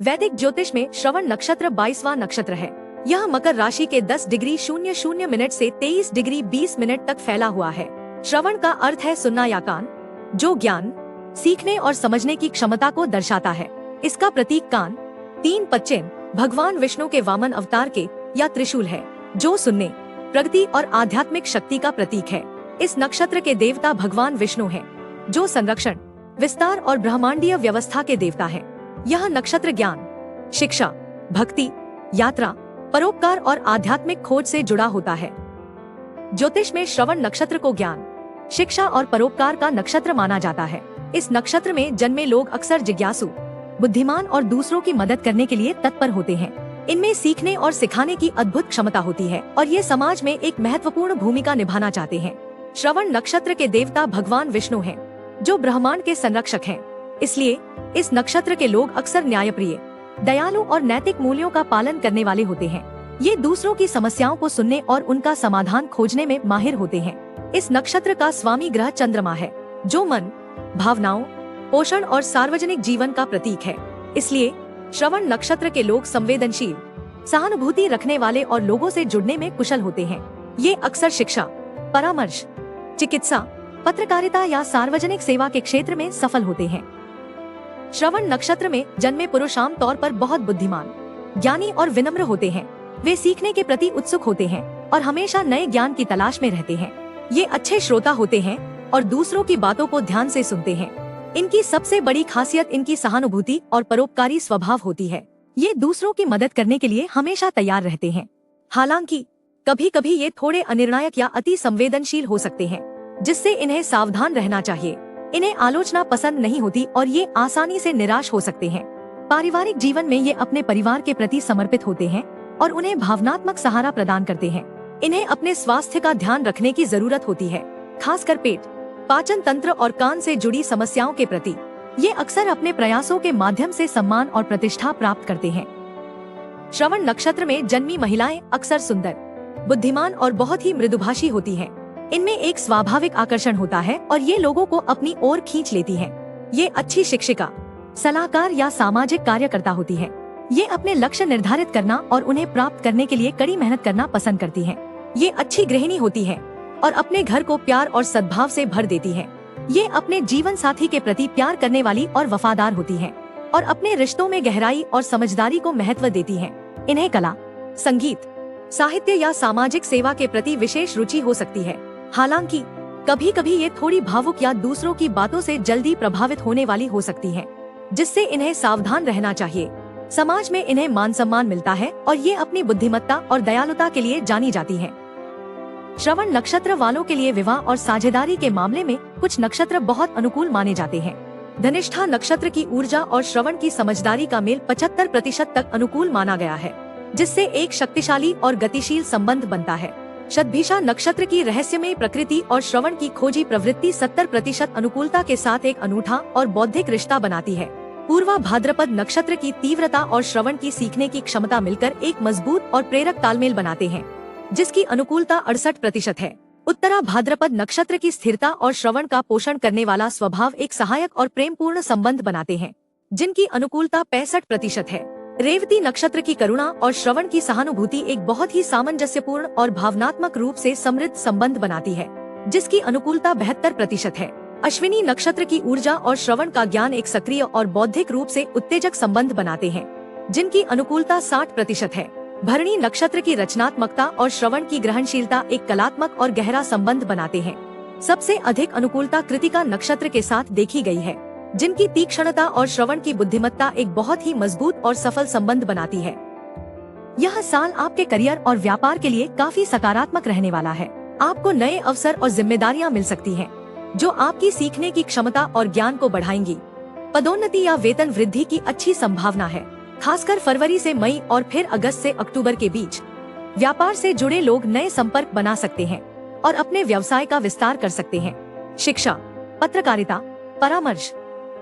वैदिक ज्योतिष में श्रवण नक्षत्र 22वां नक्षत्र है। यह मकर राशि के 10 डिग्री 00 मिनट से 23 डिग्री 20 मिनट तक फैला हुआ है। श्रवण का अर्थ है सुनना या कान, जो ज्ञान, सीखने और समझने की क्षमता को दर्शाता है। इसका प्रतीक कान 3 पश्चिम भगवान विष्णु के वामन अवतार के या त्रिशूल है, जो सुनने, प्रगति और आध्यात्मिक शक्ति का प्रतीक है। इस नक्षत्र के देवता भगवान विष्णु हैं, जो संरक्षण, विस्तार और ब्रह्मांडीय व्यवस्था के देवता हैं। यह नक्षत्र ज्ञान, शिक्षा, भक्ति, यात्रा, परोपकार और आध्यात्मिक खोज से जुड़ा होता है। ज्योतिष में श्रवण नक्षत्र को ज्ञान, शिक्षा और परोपकार का नक्षत्र माना जाता है। इस नक्षत्र में जन्मे लोग अक्सर जिज्ञासु, बुद्धिमान और दूसरों की मदद करने के लिए तत्पर होते हैं। इनमें सीखने और सिखाने की अद्भुत क्षमता होती है और ये समाज में एक महत्वपूर्ण भूमिका निभाना चाहते हैं। श्रवण नक्षत्र के देवता भगवान विष्णु हैं, जो ब्रह्मांड के संरक्षक हैं। इसलिए इस नक्षत्र के लोग अक्सर न्यायप्रिय, दयालु और नैतिक मूल्यों का पालन करने वाले होते हैं। ये दूसरों की समस्याओं को सुनने और उनका समाधान खोजने में माहिर होते हैं। इस नक्षत्र का स्वामी ग्रह चंद्रमा है, जो मन, भावनाओं, पोषण और सार्वजनिक जीवन का प्रतीक है। इसलिए श्रवण नक्षत्र के लोग संवेदनशील, सहानुभूति रखने वाले और लोगों से जुड़ने में कुशल होते हैं। ये अक्सर शिक्षा, परामर्श, चिकित्सा, पत्रकारिता या सार्वजनिक सेवा के क्षेत्र में सफल होते हैं। श्रवण नक्षत्र में जन्मे पुरुष आम तौर पर बहुत बुद्धिमान, ज्ञानी और विनम्र होते हैं। वे सीखने के प्रति उत्सुक होते हैं और हमेशा नए ज्ञान की तलाश में रहते हैं। ये अच्छे श्रोता होते हैं और दूसरों की बातों को ध्यान से सुनते हैं। इनकी सबसे बड़ी खासियत इनकी सहानुभूति और परोपकारी स्वभाव होती है। ये दूसरों की मदद करने के लिए हमेशा तैयार रहते हैं। हालांकि कभी कभी ये थोड़े अनिर्णायक या अति संवेदनशील हो सकते हैं, जिससे इन्हें सावधान रहना चाहिए। इन्हें आलोचना पसंद नहीं होती और ये आसानी से निराश हो सकते हैं। पारिवारिक जीवन में ये अपने परिवार के प्रति समर्पित होते हैं और उन्हें भावनात्मक सहारा प्रदान करते हैं। इन्हें अपने स्वास्थ्य का ध्यान रखने की जरूरत होती है, खासकर पेट, पाचन तंत्र और कान से जुड़ी समस्याओं के प्रति। ये अक्सर अपने प्रयासों के माध्यम से सम्मान और प्रतिष्ठा प्राप्त करते हैं। श्रवण नक्षत्र में जन्मी महिलाएं अक्सर सुंदर, बुद्धिमान और बहुत ही मृदुभाषी होती हैं। इनमें एक स्वाभाविक आकर्षण होता है और ये लोगों को अपनी ओर खींच लेती हैं। ये अच्छी शिक्षिका, सलाहकार या सामाजिक कार्यकर्ता होती है। ये अपने लक्ष्य निर्धारित करना और उन्हें प्राप्त करने के लिए कड़ी मेहनत करना पसंद करती हैं। ये अच्छी गृहिणी होती है और अपने घर को प्यार और सद्भाव से भर देती है। ये अपने जीवन साथी के प्रति प्यार करने वाली और वफादार होती है और अपने रिश्तों में गहराई और समझदारी को महत्व देती है। इन्हें कला, संगीत, साहित्य या सामाजिक सेवा के प्रति विशेष रुचि हो सकती है। हालांकि कभी कभी ये थोड़ी भावुक या दूसरों की बातों से जल्दी प्रभावित होने वाली हो सकती हैं, जिससे इन्हें सावधान रहना चाहिए। समाज में इन्हें मान सम्मान मिलता है और ये अपनी बुद्धिमत्ता और दयालुता के लिए जानी जाती हैं। श्रवण नक्षत्र वालों के लिए विवाह और साझेदारी के मामले में कुछ नक्षत्र बहुत अनुकूल माने जाते हैं। धनिष्ठा नक्षत्र की ऊर्जा और श्रवण की समझदारी का मेल 75% तक अनुकूल माना गया है, जिससे एक शक्तिशाली और गतिशील संबंध बनता है। शतभिषा नक्षत्र की रहस्यमय प्रकृति और श्रवण की खोजी प्रवृत्ति 70% अनुकूलता के साथ एक अनूठा और बौद्धिक रिश्ता बनाती है। पूर्वा भाद्रपद नक्षत्र की तीव्रता और श्रवण की सीखने की क्षमता मिलकर एक मजबूत और प्रेरक तालमेल बनाते हैं, जिसकी अनुकूलता 68% है। उत्तरा भाद्रपद नक्षत्र की स्थिरता और श्रवण का पोषण करने वाला स्वभाव एक सहायक और प्रेमपूर्ण संबंध बनाते हैं, जिनकी अनुकूलता 65% है। रेवती नक्षत्र की करुणा और श्रवण की सहानुभूति एक बहुत ही सामंजस्यपूर्ण और भावनात्मक रूप से समृद्ध संबंध बनाती है, जिसकी अनुकूलता 72% है। अश्विनी नक्षत्र की ऊर्जा और श्रवण का ज्ञान एक सक्रिय और बौद्धिक रूप से उत्तेजक संबंध बनाते हैं, जिनकी अनुकूलता 60% है। भरणी नक्षत्र की रचनात्मकता और श्रवण की ग्रहणशीलता एक कलात्मक और गहरा संबंध बनाते हैं। सबसे अधिक अनुकूलता कृतिका नक्षत्र के साथ देखी गई है, जिनकी तीक्ष्णता और श्रवण की बुद्धिमत्ता एक बहुत ही मजबूत और सफल संबंध बनाती है। यह साल आपके करियर और व्यापार के लिए काफी सकारात्मक रहने वाला है। आपको नए अवसर और जिम्मेदारियां मिल सकती हैं, जो आपकी सीखने की क्षमता और ज्ञान को बढ़ाएंगी। पदोन्नति या वेतन वृद्धि की अच्छी संभावना है, खासकर फरवरी से मई और फिर अगस्त से अक्टूबर के बीच। व्यापार से जुड़े लोग नए संपर्क बना सकते हैं और अपने व्यवसाय का विस्तार कर सकते हैं। शिक्षा, पत्रकारिता, परामर्श,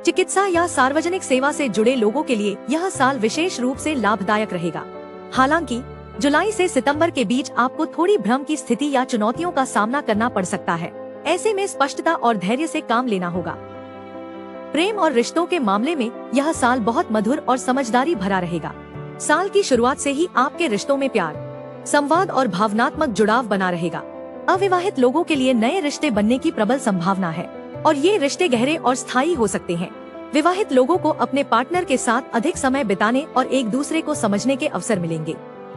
चिकित्सा या सार्वजनिक सेवा से जुड़े लोगों के लिए यह साल विशेष रूप से लाभदायक रहेगा। हालांकि जुलाई से सितंबर के बीच आपको थोड़ी भ्रम की स्थिति या चुनौतियों का सामना करना पड़ सकता है। ऐसे में स्पष्टता और धैर्य से काम लेना होगा। प्रेम और रिश्तों के मामले में यह साल बहुत मधुर और समझदारी भरा रहेगा। साल की शुरुआत से ही आपके रिश्तों में प्यार, संवाद और भावनात्मक जुड़ाव बना रहेगा। अविवाहित लोगों के लिए नए रिश्ते बनने की प्रबल संभावना है और ये रिश्ते गहरे और स्थायी हो सकते हैं। विवाहित लोगों को अपने पार्टनर के साथ अधिक समय बिताने और एक दूसरे को समझने के अवसर मिलेंगे।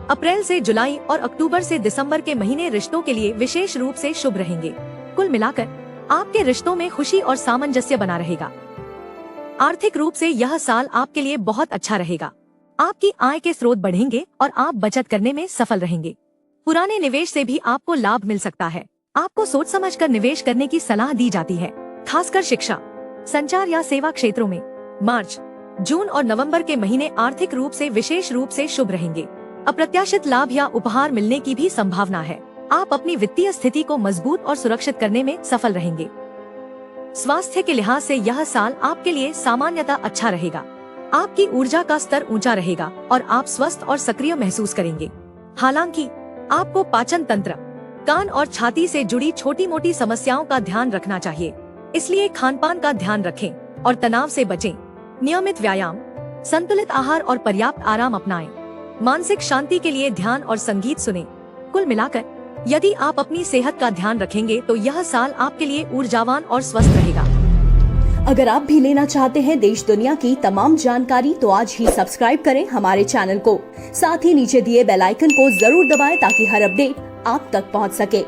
अप्रैल से जुलाई और अक्टूबर से दिसंबर के महीने रिश्तों के लिए विशेष रूप से शुभ रहेंगे। कुल मिलाकर आपके रिश्तों में खुशी और सामंजस्य बना रहेगा। आर्थिक रूप से यह साल आपके लिए बहुत अच्छा रहेगा। आपकी आय के स्रोत बढ़ेंगे और आप बचत करने में सफल रहेंगे। पुराने निवेश से भी आपको लाभ मिल सकता है। आपको सोच समझकर निवेश करने की सलाह दी जाती है, खासकर शिक्षा, संचार या सेवा क्षेत्रों में। मार्च, जून और नवंबर के महीने आर्थिक रूप से विशेष रूप से शुभ रहेंगे। अप्रत्याशित लाभ या उपहार मिलने की भी संभावना है। आप अपनी वित्तीय स्थिति को मजबूत और सुरक्षित करने में सफल रहेंगे। स्वास्थ्य के लिहाज से यह साल आपके लिए सामान्यतः अच्छा रहेगा। आपकी ऊर्जा का स्तर ऊंचा रहेगा और आप स्वस्थ और सक्रिय महसूस करेंगे। हालांकि आपको पाचन तंत्र, कान और छाती से जुड़ी छोटी मोटी समस्याओं का ध्यान रखना चाहिए, इसलिए खानपान का ध्यान रखें और तनाव से बचें। नियमित व्यायाम, संतुलित आहार और पर्याप्त आराम अपनाएं। मानसिक शांति के लिए ध्यान और संगीत सुनें। कुल मिलाकर यदि आप अपनी सेहत का ध्यान रखेंगे तो यह साल आपके लिए ऊर्जावान और स्वस्थ रहेगा। अगर आप भी लेना चाहते हैं देश दुनिया की तमाम जानकारी तो आज ही सब्सक्राइब करें हमारे चैनल को। साथ ही नीचे दिए बेल आइकन को जरूर दबाएं ताकि हर अपडेट आप तक पहुंच सके।